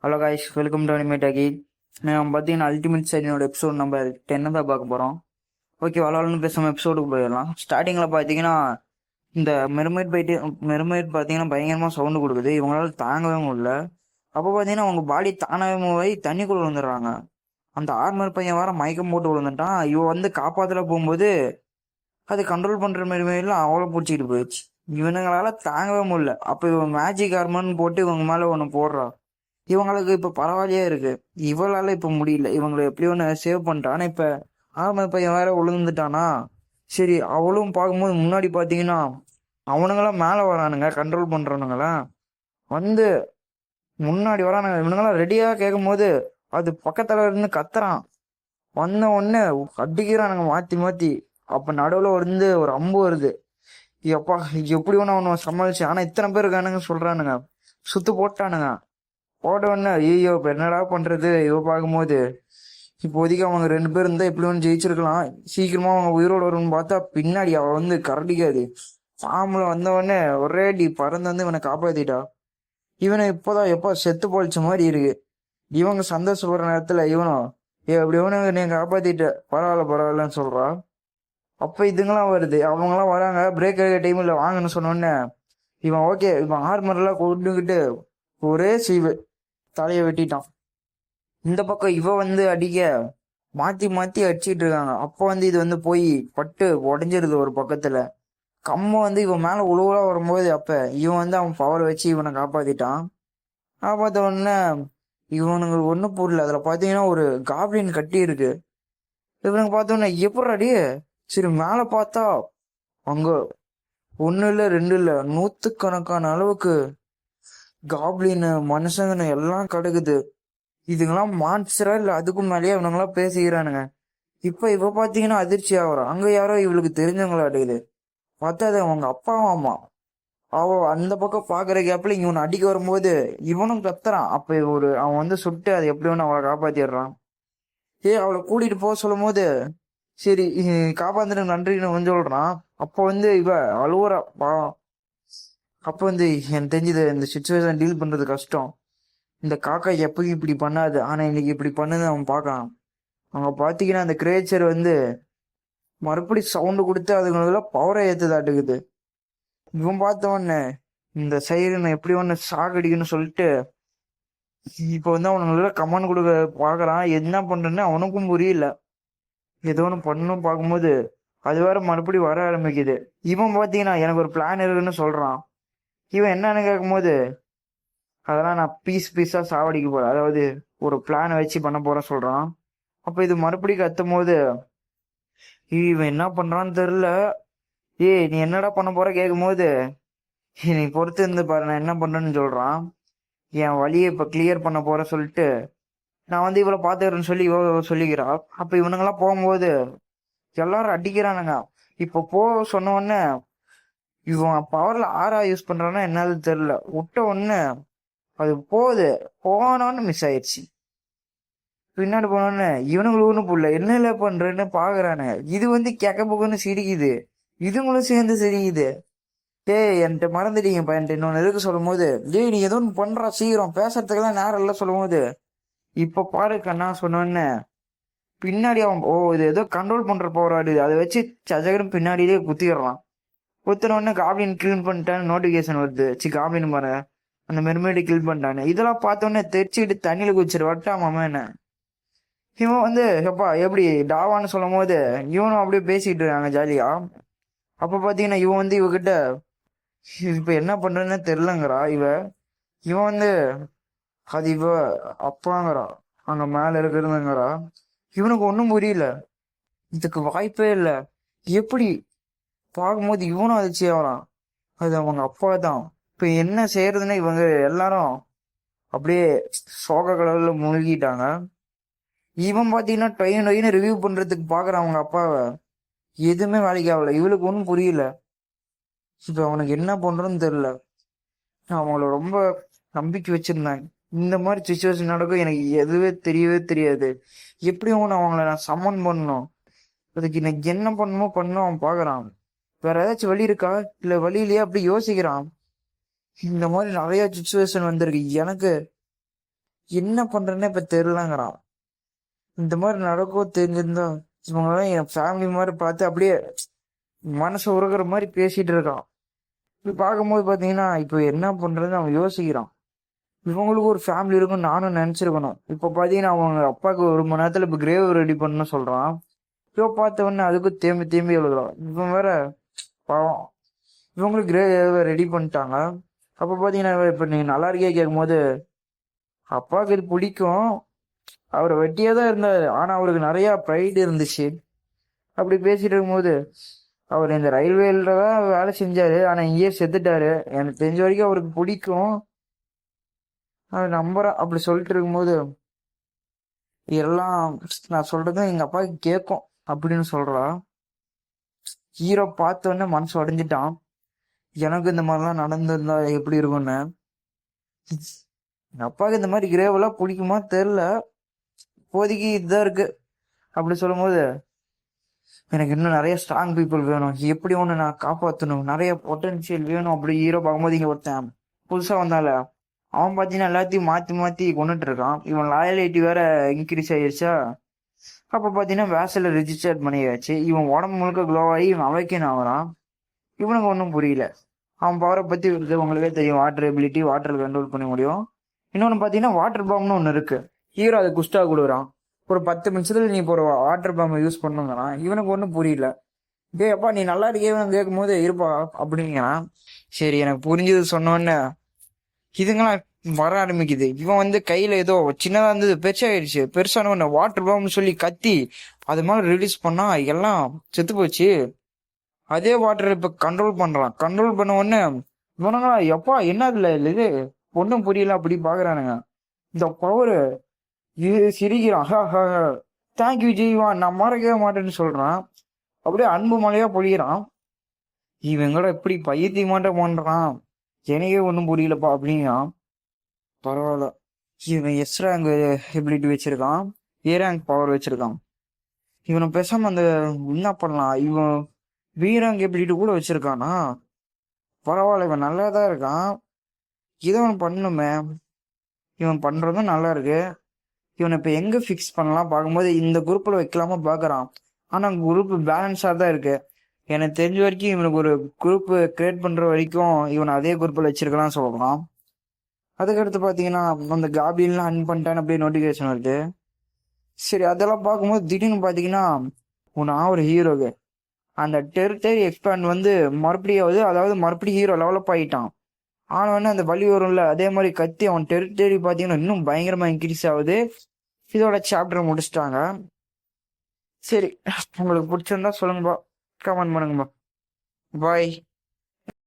Hello guys, welcome to animate Aki. நம்ம பார்த்தீங்கன்னா ultimate சைடினோட episode number 10 தான் பார்க்க போகிறோம். ஓகே, வளவலன்னு பேசாமல் எபிசோடுக்கு போயிடலாம். ஸ்டார்டிங்கில் பார்த்தீங்கன்னா இந்த மெர்மைட் பார்த்தீங்கன்னா பயங்கரமாக சவுண்டு கொடுக்குது. இவங்களால தாங்கவே முடியல. அப்போ பார்த்தீங்கன்னா அவங்க பாடி தானாகவே மூவாகி தண்ணிக்குள்ளே விழுந்துடுறாங்க. அந்த ஆர்மர் பையன் வர மயக்கம் போட்டு விழுந்துட்டான். இவன் வந்து காப்பாற்றல போகும்போது அது கண்ட்ரோல் பண்ணுற மெர்மைட்லாம் அவ்வளோ பிடிச்சிட்டு போயிடுச்சு. இவனுங்களால தாங்கவே முடியல. அப்போ இவன் மேஜிக் ஆர்மர்னு போட்டு இவங்க மேலே ஒன்று போடுறான். இவங்களுக்கு இப்ப பரவாயில்லையா இருக்கு. இவளால இப்ப முடியல. இவங்களை எப்படி ஒண்ணு சேவ் பண்ணிட்டான். ஆனா இப்ப ஆரம்ப பையன் வேற விழுந்துட்டானா. சரி, அவளும் பார்க்கும்போது முன்னாடி பாத்தீங்கன்னா அவனுங்களாம் மேல வரானுங்க. கண்ட்ரோல் பண்றவனுங்களாம் வந்து முன்னாடி வரானுங்க. இவனுங்களாம் ரெடியா கேட்கும் போது அது பக்கத்துல இருந்து கத்துறான். வந்த உடனே அடிக்கிறானுங்க மாத்தி மாத்தி. அப்ப நடுவுல வந்து ஒரு அம்பு வருது. எப்பா, எப்படி ஒண்ணு அவனை சமாளிச்சு. ஆனா இத்தனை பேர் இருக்கானுங்க சொல்றானுங்க. சுத்து போட்டானுங்க. போட்ட உடனே ஐயோ இப்போ என்னடா பண்றது. இவ பார்க்கும்போது இப்போதைக்கு அவங்க 2 பேர் இருந்தா எப்படி ஒன்று ஜெயிச்சிருக்கலாம். சீக்கிரமா அவங்க உயிரோட வரும்னு பார்த்தா பின்னாடி அவ வந்து கரடிக்காது ஃபார்ம்ல வந்த உடனே ஒரே அடி பறந்து வந்து இவனை காப்பாத்திட்டா. இவனை இப்போதான் எப்போ செத்து போலிச்ச மாதிரி இருக்கு. இவங்க சந்தோஷப்படுற நேரத்துல இவனும் அப்படி இவனுங்க நீங்க காப்பாத்திட்ட, பரவாயில்ல பரவாயில்லன்னு சொல்றா. அப்ப இதுங்கெல்லாம் வருது. அவங்கெல்லாம் வராங்க. பிரேக் எடுக்க டைம்ல வாங்கன்னு சொன்னோடனே இவன் ஓகே, இவன் ஆர்மர்லாம் கொண்டுகிட்டு ஒரே சீவு தலையை வெட்டிட்டான். இந்த பக்கம் இவ வந்து அடிக்க மாத்தி மாத்தி அடிச்சிட்டு இருக்காங்க. அப்போ வந்து இது வந்து போய் பட்டு உடஞ்சிருது ஒரு பக்கத்துல. கம்ம வந்து இவன் மேல உழுவலா வரும்போது அப்ப இவன் வந்து அவன் பவர் வச்சு இவனை காப்பாத்திட்டான். காப்பாத்த உடனே இவனுங்க ஒண்ணு புரியல. அதுல பாத்தீங்கன்னா ஒரு காப்ளின் கட்டி இருக்கு. இவனுக்கு பார்த்தோன்னே எப்படி அடி. சரி, மேல பார்த்தா அங்க ஒண்ணு இல்ல ரெண்டு இல்ல நூத்துக்கணக்கான அளவுக்கு காப்ளின் மனுஷங்கன்னு எல்லாம் கிடக்குது. இதுங்கெல்லாம் மான்ஸ்டரா இல்ல அதுக்கும் மேலேயே இவனுங்களாம் பேசிக்கிறானுங்க. இப்ப இவ பாத்தீங்கன்னா அதிர்ச்சி ஆகுறான். அங்க யாரோ இவளுக்கு தெரிஞ்சவங்களாட்டுக்குது. பார்த்தா அது அவங்க அப்பாவும் அம்மா. அவ அந்த பக்கம் பாக்குற கேப்ல இவனை அடிக்க வரும்போது இவனும் கத்துறான். அப்ப அவன் வந்து சுட்டு அதை எப்படி ஒண்ணு அவளை காப்பாத்திடுறான். அவளை கூட்டிட்டு போக சொல்லும் போது சரி காப்பாத்துட்டு நன்றின்னு வந்து சொல்றான். அப்ப வந்து இவ அழுவுறா பாவம். அப்ப வந்து எனக்கு தெரிஞ்சது இந்த சுச்சுவேஷன் டீல் பண்றது கஷ்டம். இந்த காக்கா எப்பயும் இப்படி பண்ணாது, ஆனா இன்னைக்கு இப்படி பண்ணுது அவன் பார்க்கலாம். அவங்க பாத்தீங்கன்னா அந்த கிரேச்சர் வந்து மறுபடி சவுண்டு கொடுத்து அதுங்கள பவரை ஏத்துதாட்டுக்குது. இவன் பார்த்த உடனே இந்த சைரனை எப்படி ஒண்ணு சாகடிக்குன்னு சொல்லிட்டு இப்ப வந்து அவனுங்கள கமாண்ட் கொடுக்க பாக்குறான். என்ன பண்றேன்னு அவனுக்கும் புரியல. ஏதோ ஒண்ணு பண்ணணும் பார்க்கும்போது அது வேற மறுபடி வர ஆரம்பிக்குது. இவன் பாத்தீங்கன்னா எனக்கு ஒரு பிளான் இருக்குன்னு சொல்றான். இவன் என்னன்னு கேட்கும்போது அதெல்லாம் நான் பீஸா சாவடிக்க போறேன், அதாவது ஒரு பிளானை வச்சு பண்ண போறேன் சொல்றான். அப்ப இது மறுபடியும் கத்தும் போது இவன் என்ன பண்றான்னு தெரியல. நீ என்னடா பண்ண போற கேட்கும் போது நீ பொறுத்து இருந்து பாரு நான் என்ன பண்றேன்னு சொல்றான். என் வழியை இப்ப கிளியர் பண்ண போற சொல்லிட்டு நான் வந்து இவளை பாத்துக்கிறேன்னு சொல்லி இவ சொல்லிக்கிறா. அப்ப இவனுங்கெல்லாம் போகும்போது எல்லாரும் அடிக்கிறானுங்க. இப்ப போ சொன்ன உடனே இவன் பவர்ல ஆரா யூஸ் பண்றான்னா என்னது தெரியல. விட்ட உடனே அது போனோன்னு மிஸ் ஆயிடுச்சு. பின்னாடி போனோன்னு இவனுங்களுக்கு ஒன்றும் புரியல. என்னல பண்றேன்னு பாக்குறானுங்க. இது வந்து கெக்க புக்குன்னு சிரிக்குது. இதுங்களும் சேர்ந்து சிரிக்குது. என்கிட்ட மறந்துட்டீங்க பையன்ட்டு இன்னொன்னு எதுக்கு சொல்லும் போது நீ ஏதோ ஒன்று பண்றா சீக்கிரம் பேசுறதுக்கெல்லாம் நேரம் இல்லை சொல்லும் போது இப்ப பாரு கண்ணா சொன்னோன்னு பின்னாடி அவன் இது ஏதோ கண்ட்ரோல் பண்ற போராடு அதை வச்சு சஜகரும் பின்னாடியே குத்திடுறான். குத்தினோடனே காப்ளின் கில் பண்ணிட்டான்னு நோட்டிபிகேஷன் வருது. காப்ளின் பாரு அந்த மெர்மைடு கில் பண்ணிட்டானு. இதெல்லாம் பார்த்தோன்னே தெரிச்சுக்கிட்டு தண்ணியில குதிச்சிரு வட்டாமாம என்ன. இவன் வந்து எப்பா எப்படி டாவான்னு சொல்லும் போது இவனும் அப்படியே பேசிக்கிட்டு இருக்காங்க ஜாலியா. அப்ப பாத்தீங்கன்னா இவன் வந்து இவகிட்ட இப்ப என்ன பண்றதுன்னு தெரிலங்கிறா. இவன் வந்து அது அப்பாங்கிறா அங்க மேல இருக்கிறதுங்கிறா. இவனுக்கு ஒன்றும் புரியல. இதுக்கு வாய்ப்பே இல்லை. எப்படி பார்க்கும்போது இவனும் அதிர்ச்சி ஆகிறான். அது அவங்க அப்பா தான். இப்ப என்ன செய்யறதுன்னு இவங்க எல்லாரும் அப்படியே சோக கடவுள்ல மூழ்கிட்டாங்க. இவன் பாத்தீங்கன்னா டொயின்னு ரிவ்யூ பண்றதுக்கு பாக்குறான் அவங்க அப்பாவை. எதுவுமே வேலைக்கு ஆகல. இவளுக்கு ஒன்றும் புரியல. இப்ப அவனுக்கு என்ன பண்றோன்னு தெரியல. அவங்கள ரொம்ப நம்பிக்கை வச்சிருந்தாங்க. இந்த மாதிரி சுச்சுவேஷன் நடக்கும் எனக்கு எதுவே தெரியவே தெரியாது. எப்படியும் அவங்கள நான் சம்மன் பண்ணணும். அதுக்கு எனக்கு என்ன பண்ணணுமோ பண்ணணும் அவன் பாக்குறான். வேற ஏதாச்சும் வழி இருக்கா இல்ல வழி இல்லையா அப்படி யோசிக்கிறான். இந்த மாதிரி நிறைய சுச்சுவேஷன் வந்திருக்கு எனக்கு. என்ன பண்றேன்னு இப்ப தெரியலங்கிறான். இந்த மாதிரி நடக்கும் தெரிஞ்சிருந்தா இவங்கெல்லாம் என் ஃபேமிலி மாதிரி பார்த்து அப்படியே மனசு உருகுற மாதிரி பேசிட்டு இருக்கான். இப்ப பார்க்கும்போது பாத்தீங்கன்னா இப்ப என்ன பண்றதுன்னு அவன் யோசிக்கிறான். இவங்களுக்கு ஒரு ஃபேமிலி இருக்கும் நானும் நினைச்சிருக்கணும். இப்ப பாத்தீங்கன்னா அவங்க அப்பாவுக்கு 1 மணி நேரத்துல இப்ப கிரேவ் ரெடி பண்ணணும்னு சொல்றான். இப்போ பார்த்த உடனே அதுக்கும் தேம்பி தேம்பி எழுதுறான். இவன் வேற பாவம். இவங்களுக்கு கிரேவ் ரெடி பண்ணிட்டாங்க. அப்ப பாத்தீங்கன்னா இப்ப நீங்க நல்லா இருக்கே கேட்கும்போது அப்பாவுக்கு இது பிடிக்கும். அவர் வெட்டியே தான் இருந்தாரு. ஆனா அவருக்கு நிறைய ப்ரைடு இருந்துச்சு. அப்படி பேசிட்டு இருக்கும்போது அவர் இந்த ரயில்வேல தான் வேலை செஞ்சாரு. ஆனா இங்கேயே செத்துட்டாரு. எனக்கு தெரிஞ்ச வரைக்கும் அவருக்கு பிடிக்கும். அவர் நம்புறேன் அப்படி சொல்லிட்டு இருக்கும்போது எல்லாம் நான் சொல்றதும் எங்க அப்பாவுக்கு கேட்கும் அப்படின்னு சொல்றா. ஹீரோ பார்த்த உடனே மனசு உடைஞ்சிட்டான். எனக்கு இந்த மாதிரிலாம் நடந்திருந்தா எப்படி இருக்கும்னு. எங்க அப்பாவுக்கு இந்த மாதிரி கிரேவெல்லாம் பிடிக்குமா தெரியல. இப்போதைக்கு இதுதான் இருக்கு. அப்படி சொல்லும்போது எனக்கு இன்னும் நிறைய ஸ்ட்ராங் பீப்புள் வேணும். எப்படி ஒன்று நான் காப்பாற்றணும். நிறைய பொட்டன்ஷியல் வேணும். அப்படி ஹீரோ பார்க்கும்போது இங்கே ஒருத்தன் புதுசா வந்தால அவன் பார்த்தீங்கன்னா எல்லாத்தையும் மாற்றி மாற்றி கொண்டுட்டு இருக்கான். இவன் லாயலிட்டி வேற இன்க்ரீஸ் ஆயிடுச்சா. அப்போ பார்த்தீங்கன்னா வேசல ரிஜிஸ்டர் பண்ணியாச்சு. இவன் உடம்பு முழுக்க க்ளோ ஆகி இவன் அவைக்கன் ஆகிறான். இவனுக்கு ஒன்றும் புரியல. அவன் பவரை பற்றி உங்களுக்கே தெரியும். வாட்டர் எபிலிட்டி, வாட்டர் கண்ட்ரோல் பண்ண முடியும். இன்னொன்று பார்த்தீங்கன்னா வாட்டர் பாம்னு ஒன்று இருக்கு. ஹீரோ அதை குஸ்டா கொடுக்குறான். ஒரு 10 நிமிஷத்துல நீ இப்போ ஒரு வாட்டர் பாம்பை யூஸ் பண்ணுங்கிறான். இவனுக்கு ஒன்றும் புரியல. டே அப்பா நீ நல்லா இருக்கேன்னு கேட்கும் போது இருப்பா அப்படிங்கிறான். சரி எனக்கு புரிஞ்சது சொன்னோன்னு இதுங்களாம் வர ஆரம்பிக்குது. இவன் வந்து கையில ஏதோ சின்னதா இருந்தது பெருசாயிடுச்சு. பெருசான ஒன்று வாட்டர் பாம்னு சொல்லி கத்தி அது மாதிரி ரிலீஸ் பண்ணா எல்லாம் செத்து போச்சு. அதே வாட்டர் இப்ப கண்ட்ரோல் பண்றான். கண்ட்ரோல் பண்ண உடனே இவனுங்களா எப்பா என்ன இதுல இது ஒன்றும் புரியல அப்படி பாக்குறானுங்க. இந்த பவரு சிரிக்கிறான். தேங்க்யூ ஜெய்வான் நான் மறக்கவே மாட்டேன்னு சொல்றான். அப்படியே அன்பு மலையா பொழிகிறான். இவங்கள எப்படி பைத்தியமாட்ட பண்றான் எனக்கே ஒன்றும் புரியலப்பா அப்படின்னா. பரவாயில்ல. இவன் எஸ் ரேங்க் எபிலிட்டி வச்சிருக்கான். ஏ ரேங்க் பவர் வச்சிருக்கான். இவனை பேசாம அந்த என்ன பண்ணலாம். இவன் பி ரேங்க் எபிலிட்டி கூட வச்சிருக்கானா. பரவாயில்ல இவன் நல்லா தான் இருக்கான். இதை அவன் பண்ணணுமே. இவன் பண்றதும் நல்லா இருக்கு. இவனை இப்ப எங்க ஃபிக்ஸ் பண்ணலாம் பார்க்கும்போது இந்த குரூப்ல வைக்கலாமா பாக்குறான். ஆனா குரூப் பேலன்ஸா தான் இருக்கு. எனக்கு தெரிஞ்ச வரைக்கும் இவனுக்கு ஒரு குரூப் கிரியேட் பண்ற வரைக்கும் இவன் அதே குரூப்ல வச்சிருக்கலாம் சொல்லலாம். அதுக்கடுத்து பாத்தீங்கன்னா அந்த காபின்லாம் அன் பண்ணிட்டான்னு அப்படியே நோட்டிபிகேஷன் வருது. சரி அதெல்லாம் பார்க்கும்போது திடீர்னு பாத்தீங்கன்னா நான் ஒரு ஹீரோக்கு அந்த டெரிட்டரி எக்ஸ்பேண்ட் வந்து மறுபடியாவது அதாவது மறுபடியும் ஹீரோ லெவலப் ஆகிட்டான். ஆனவொடனே அந்த வலி வரும்ல அதே மாதிரி கத்தி அவன் டெரிட்டரி பாத்தீங்கன்னா இன்னும் பயங்கரமா இன்க்ரீஸ் ஆகுது. இதோட சாப்டர் முடிச்சிட்டாங்க. சரி உங்களுக்கு பிடிச்சிருந்தா சொல்லுங்கப்பா, கமெண்ட் பண்ணுங்கப்பா. பாய்.